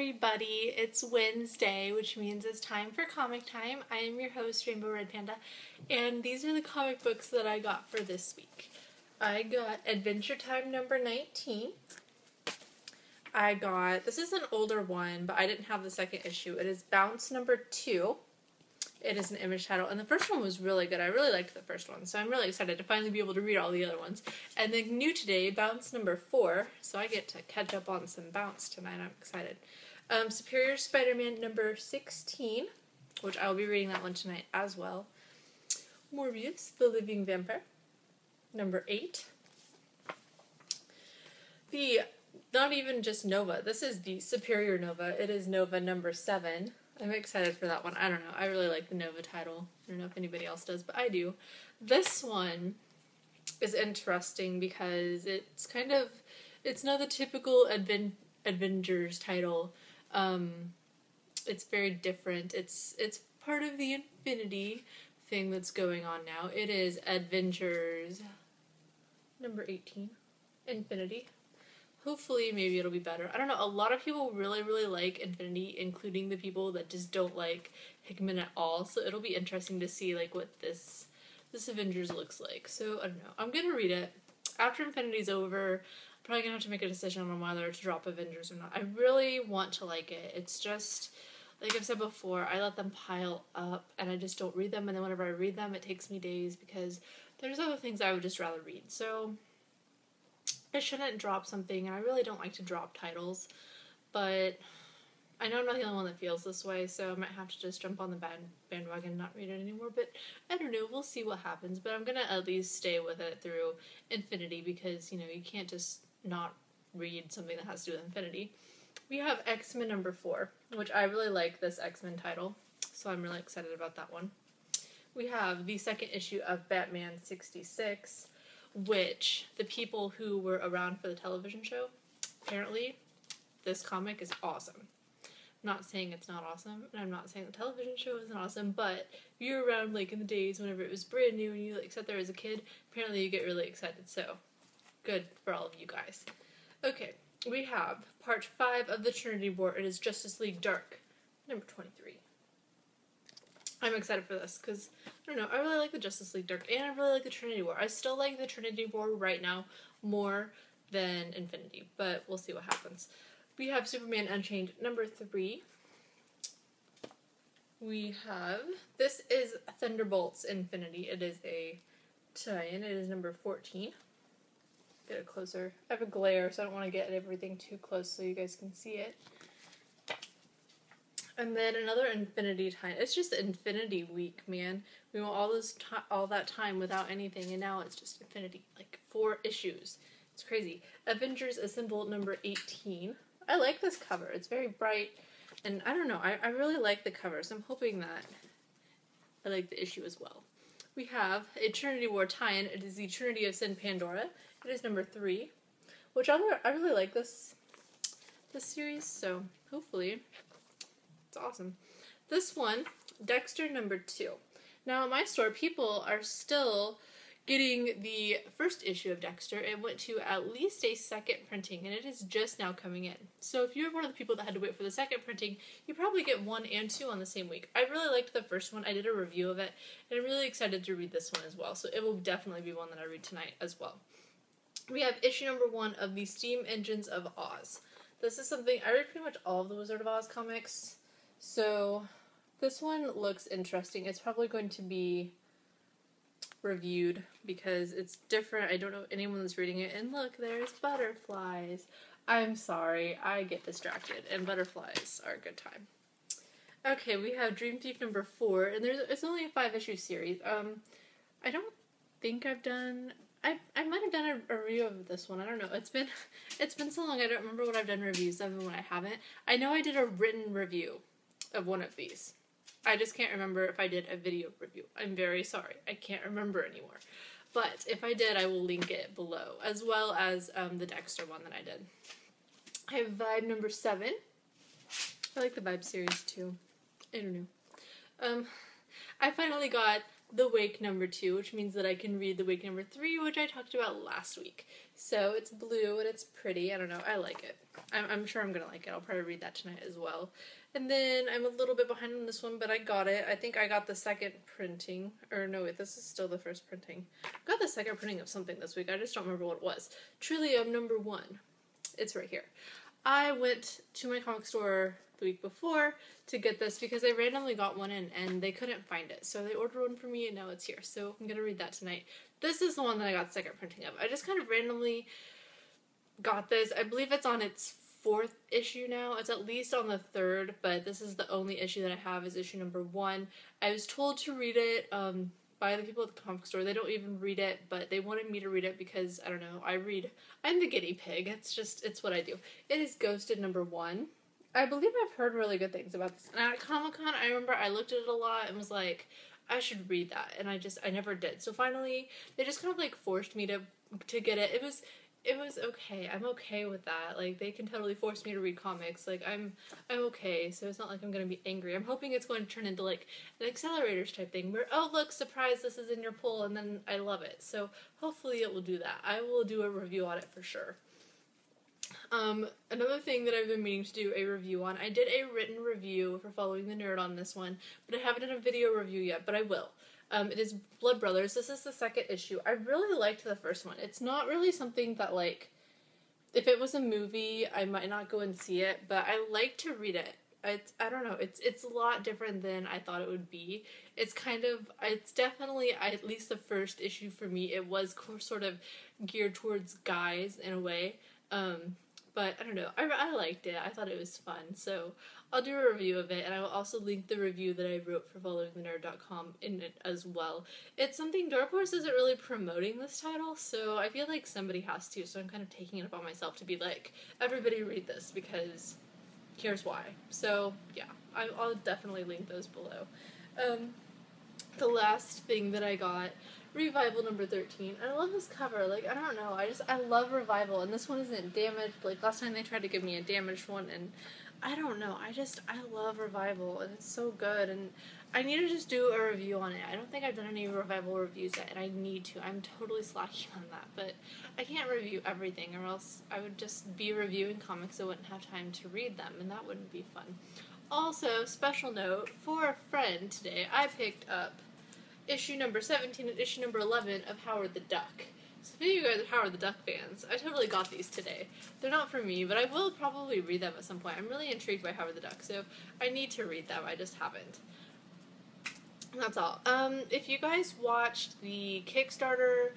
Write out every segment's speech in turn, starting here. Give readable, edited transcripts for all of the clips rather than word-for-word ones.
everybody, it's Wednesday, which means it's time for comic time. I am your host, Rainbow Red Panda, and these are the comic books that I got for this week. I got Adventure Time number 19. This is an older one, but I didn't have the second issue. It is Bounce number 2. It is an Image title, and the first one was really good. I really liked the first one, so I'm really excited to finally be able to read all the other ones. And then new today, Bounce number 4, so I get to catch up on some Bounce tonight. I'm excited. Superior Spider-Man number 16, which I will be reading that one tonight as well. Morbius, the Living Vampire, number 8. Not even just Nova, this is the Superior Nova. It is Nova number 7. I'm excited for that one. I don't know. I really like the Nova title. I don't know if anybody else does, but I do. This one is interesting because it's not the typical Avengers title. It's very different. It's part of the Infinity thing that's going on now. It is Avengers number 18, Infinity. Hopefully, maybe it'll be better. I don't know, a lot of people really, really like Infinity, including the people that just don't like Hickman at all, so it'll be interesting to see, like, what this Avengers looks like. So, I don't know. I'm gonna read it. After Infinity's over, I'm probably gonna have to make a decision on whether to drop Avengers or not. I really want to like it. It's just, like I've said before, I let them pile up, and I just don't read them, and then whenever I read them, it takes me days, because there's other things I would just rather read. So I shouldn't drop something, and I really don't like to drop titles, but I know I'm not the only one that feels this way, so I might have to just jump on the bandwagon and not read it anymore, but I don't know, we'll see what happens, but I'm gonna at least stay with it through Infinity, because, you know, you can't just not read something that has to do with Infinity. We have X-Men number 4, which I really like this X-Men title, so I'm really excited about that one. We have the second issue of Batman 66, which the people who were around for the television show, apparently this comic is awesome. I'm not saying it's not awesome, and I'm not saying the television show isn't awesome, but if you're around, like, in the days whenever it was brand new and you, like, sat there as a kid, apparently you get really excited, so good for all of you guys. Okay, we have part 5 of the Trinity War. It is Justice League Dark, number 23. I'm excited for this, because, I don't know, I really like the Justice League Dark, and I really like the Trinity War. I still like the Trinity War right now more than Infinity, but we'll see what happens. We have Superman Unchained number 3. This is Thunderbolts Infinity. It is a tie-in. It is number 14. Get it closer. I have a glare, so I don't want to get everything too close so you guys can see it. And then another Infinity time. It's just Infinity week, man. We went all that time without anything, and now it's just Infinity. Like, 4 issues. It's crazy. Avengers Assemble number 18. I like this cover. It's very bright, and I don't know. I really like the cover, so I'm hoping that I like the issue as well. We have a Trinity War tie-in. It is the Trinity of Sin Pandora. It is number 3, which I really like this series, so hopefully it's awesome. This one, Dexter number 2. Now, at my store, people are still getting the first issue of Dexter. It went to at least a second printing, and it is just now coming in. So if you're one of the people that had to wait for the second printing, you probably get 1 and 2 on the same week. I really liked the first one. I did a review of it, and I'm really excited to read this one as well. So it will definitely be one that I read tonight as well. We have issue number 1 of the Steam Engines of Oz. This is something, I read pretty much all of the Wizard of Oz comics, so this one looks interesting. It's probably going to be reviewed because it's different. I don't know anyone that's reading it. And look, there's butterflies. I'm sorry, I get distracted, and butterflies are a good time. Okay, we have Dream Thief number 4, and it's only a 5-issue series. I don't think I've done. I might have done a review of this one. I don't know. It's been so long. I don't remember what I've done reviews of and when I haven't. I know I did a written review of one of these. I just can't remember if I did a video review. I'm very sorry. I can't remember anymore. But if I did, I will link it below, as well as the Dexter one that I did. I have Vibe number 7. I like the Vibe series too. I don't know. I finally got The Wake #2, which means that I can read The Wake #3, which I talked about last week. So it's blue and it's pretty. I don't know. I like it. I'm sure I'm going to like it. I'll probably read that tonight as well. And then I'm a little bit behind on this one, but I got it. I think I got the second printing. Or no, wait, this is still the first printing. I got the second printing of something this week. I just don't remember what it was. Trillium #1. It's right here. I went to my comic store the week before to get this because I randomly got one in and they couldn't find it. So they ordered one for me and now it's here. So I'm going to read that tonight. This is the one that I got the second printing of. I just kind of randomly got this. I believe it's on its 4th issue now. It's at least on the 3rd, but this is the only issue that I have is issue #1. I was told to read it by the people at the comic store. They don't even read it, but they wanted me to read it because, I don't know, I'm the guinea pig. It's what I do. It is Ghosted #1. I believe I've heard really good things about this. And at Comic-Con, I remember I looked at it a lot and was like, I should read that. And I never did. So finally, they just kind of like forced me to get it. It was okay. I'm okay with that. Like, they can totally force me to read comics. Like, I'm okay, so it's not like I'm gonna be angry. I'm hoping it's going to turn into, like, an accelerators type thing where, oh, look, surprise, this is in your pull, and then I love it. So, hopefully it will do that. I will do a review on it for sure. Another thing that I've been meaning to do a review on, I did a written review for Following the Nerd on this one, but I haven't done a video review yet, but I will. It is Blood Brothers. This is the second issue. I really liked the first one. It's not really something that, like, if it was a movie, I might not go and see it, but I like to read it. I don't know, it's a lot different than I thought it would be. It's definitely, at least the first issue for me, it was sort of geared towards guys in a way. But I don't know, I liked it. I thought it was fun, so I'll do a review of it, and I will also link the review that I wrote for followingthenerd.com in it as well. It's something Dark Horse isn't really promoting this title, so I feel like somebody has to, so I'm kind of taking it upon myself to be like, everybody read this, because here's why. So, yeah, I'll definitely link those below. The last thing that I got, Revival #13. I love this cover. Like, I don't know. I love Revival, and this one isn't damaged. Like, last time they tried to give me a damaged one, and I don't know. I love Revival, and it's so good, and I need to just do a review on it. I don't think I've done any Revival reviews yet, and I need to. I'm totally slacking on that, but I can't review everything, or else I would just be reviewing comics I wouldn't have time to read them, and that wouldn't be fun. Also, special note, for a friend today, I picked up issue #17 and issue #11 of Howard the Duck. So if you guys are Howard the Duck fans, I totally got these today. They're not for me, but I will probably read them at some point. I'm really intrigued by Howard the Duck, so I need to read them. I just haven't. That's all. If you guys watched the Kickstarter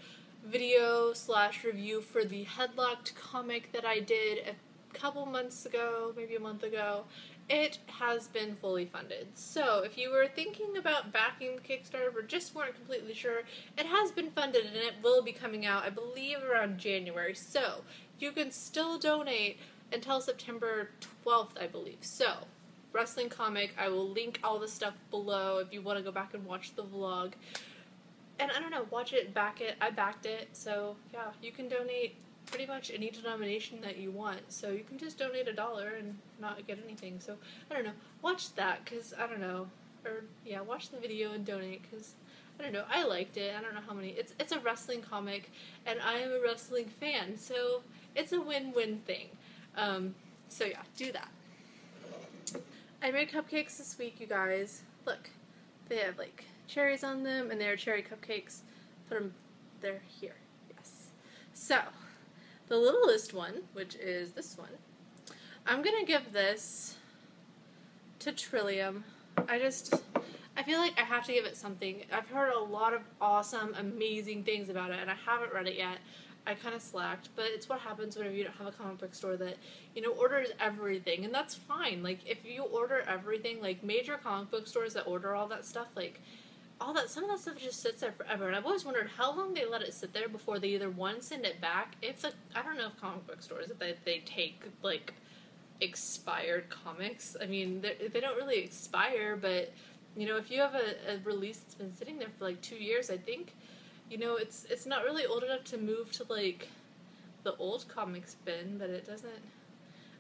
video / review for the Headlocked comic that I did a couple months ago, maybe a month ago, it has been fully funded. So, if you were thinking about backing the Kickstarter but just weren't completely sure, it has been funded and it will be coming out, I believe, around January. So, you can still donate until September 12th, I believe. So, wrestling comic, I will link all the stuff below if you want to go back and watch the vlog. And I don't know, watch it, back it. I backed it, so yeah, you can donate pretty much any denomination that you want, so you can just donate $1 and not get anything. So I don't know, watch that, because I don't know, or yeah, watch the video and donate, because I don't know, I liked it. I don't know how many, it's a wrestling comic and I am a wrestling fan, so it's a win-win thing. So yeah, do that. I made cupcakes this week, you guys. Look, they have like cherries on them, and they're cherry cupcakes. Put them, they're here, yes. So, the littlest one, which is this one, I'm gonna give this to Trillium. I feel like I have to give it something. I've heard a lot of awesome, amazing things about it, and I haven't read it yet. I kind of slacked, but it's what happens whenever you don't have a comic book store that, you know, orders everything, and that's fine. Like, if you order everything, like, major comic book stores that order all that stuff, like, some of that stuff just sits there forever, and I've always wondered how long they let it sit there before they either, one, send it back. I don't know if comic book stores, if they take, like, expired comics. I mean, they don't really expire, but, you know, if you have a release that's been sitting there for, like, 2 years, I think, you know, it's not really old enough to move to, like, the old comics bin, but it doesn't,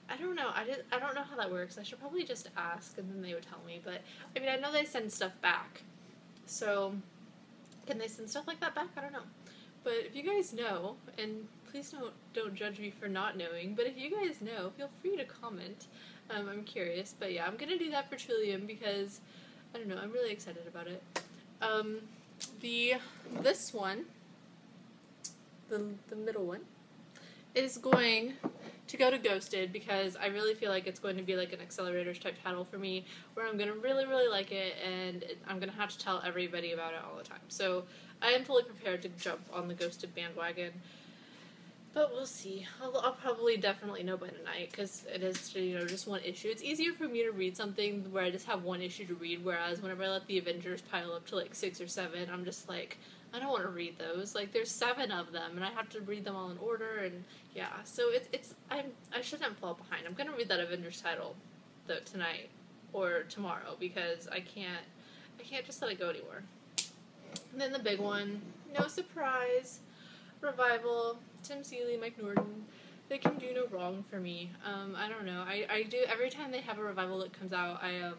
I don't know, I don't know how that works. I should probably just ask, and then they would tell me, but, I mean, I know they send stuff back, so, Can they send stuff like that back? I don't know. But if you guys know, and please don't judge me for not knowing, but if you guys know, feel free to comment. I'm curious, but yeah, I'm gonna do that for Trillium because, I don't know, I'm really excited about it. This one, the middle one, is going to go to Ghosted because I really feel like it's going to be like an accelerators type title for me where I'm going to really, really like it and I'm going to have to tell everybody about it all the time. So I am fully prepared to jump on the Ghosted bandwagon, but we'll see. I'll probably definitely know by tonight because it is, just one issue. It's easier for me to read something where I just have one issue to read, whereas whenever I let the Avengers pile up to like 6 or 7, I'm just like, I don't want to read those. Like, there's 7 of them, and I have to read them all in order, and yeah. So I shouldn't fall behind. I'm gonna read that Avengers title, though, tonight or tomorrow because I can't just let it go anywhere. And then the big one, no surprise, Revival, Tim Seeley, Mike Norton. They can do no wrong for me. I don't know. I do every time they have a Revival that comes out. I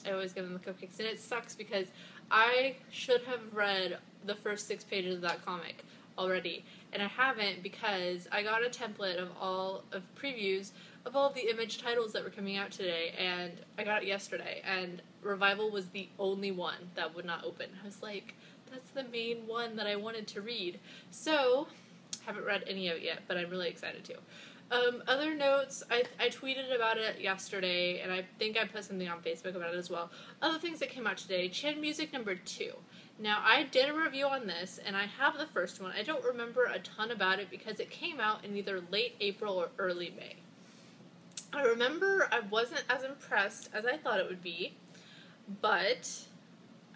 always give them the cupcakes, and it sucks because I should have read the first 6 pages of that comic already, and I haven't because I got a template of previews of all of the Image titles that were coming out today, and I got it yesterday, and Revival was the only one that would not open. I was like, that's the main one that I wanted to read. So, haven't read any of it yet, but I'm really excited to. Other notes, I tweeted about it yesterday, and I think I put something on Facebook about it as well. Other things that came out today, Chin Music number 2. Now, I did a review on this, and I have the first one. I don't remember a ton about it because it came out in either late April or early May. I remember I wasn't as impressed as I thought it would be, but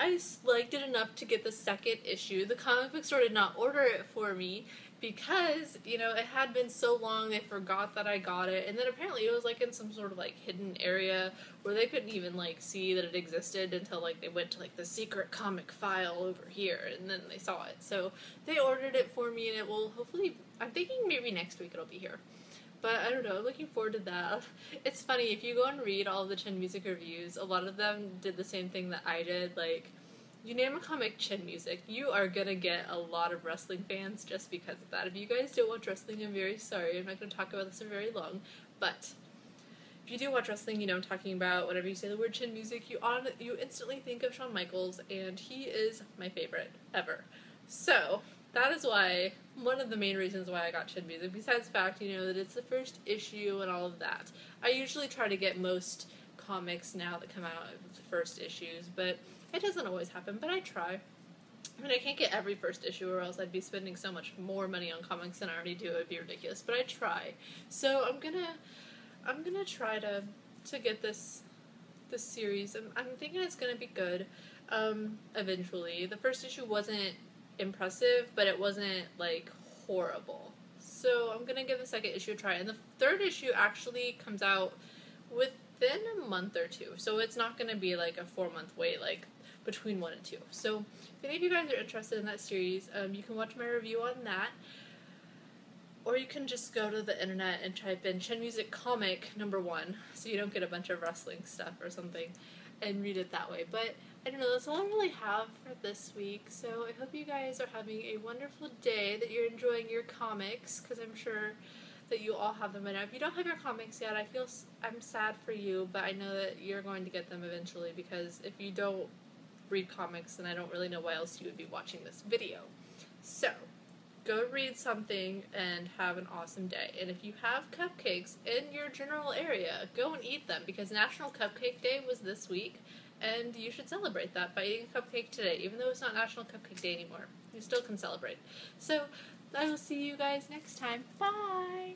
I liked it enough to get the second issue. The comic book store did not order it for me because, it had been so long they forgot that I got it, and then apparently it was like in some sort of like hidden area where they couldn't even like see that it existed until like they went to like the secret comic file over here, and then they saw it. So they ordered it for me, and it will hopefully, I'm thinking maybe next week it'll be here. But I don't know, I'm looking forward to that. It's funny, if you go and read all of the Chin Music reviews, a lot of them did the same thing that I did. Like, you name a comic Chin Music, you are gonna get a lot of wrestling fans just because of that. If you guys don't watch wrestling, I'm very sorry. I'm not gonna talk about this for very long. But if you do watch wrestling, you know I'm talking about. Whenever you say the word Chin Music, you instantly think of Shawn Michaels, and he is my favorite ever. So that is why, one of the main reasons why I got Chin Music, besides the fact, that it's the first issue and all of that. I usually try to get most comics now that come out of the first issues, but it doesn't always happen, but I try. I mean, I can't get every first issue or else I'd be spending so much more money on comics than I already do. It would be ridiculous, but I try. So I'm gonna try to get this series. I'm thinking it's gonna be good, eventually. The first issue wasn't impressive, but it wasn't like horrible. So I'm gonna give the second issue a try, and the third issue actually comes out within a month or 2. So it's not gonna be like a 4-month wait like between 1 and 2. So if any of you guys are interested in that series, you can watch my review on that, or you can just go to the internet and type in Chin Music comic number 1, so you don't get a bunch of wrestling stuff or something, and read it that way. But I don't know, that's all I really have for this week, so I hope you guys are having a wonderful day, that you're enjoying your comics, because I'm sure that you all have them by now. If you don't have your comics yet, I'm sad for you, but I know that you're going to get them eventually, because if you don't read comics, then I don't really know why else you would be watching this video. So, go read something and have an awesome day. And if you have cupcakes in your general area, go and eat them, because National Cupcake Day was this week, and you should celebrate that by eating a cupcake today. Even though it's not National Cupcake Day anymore, you still can celebrate. So, I will see you guys next time. Bye!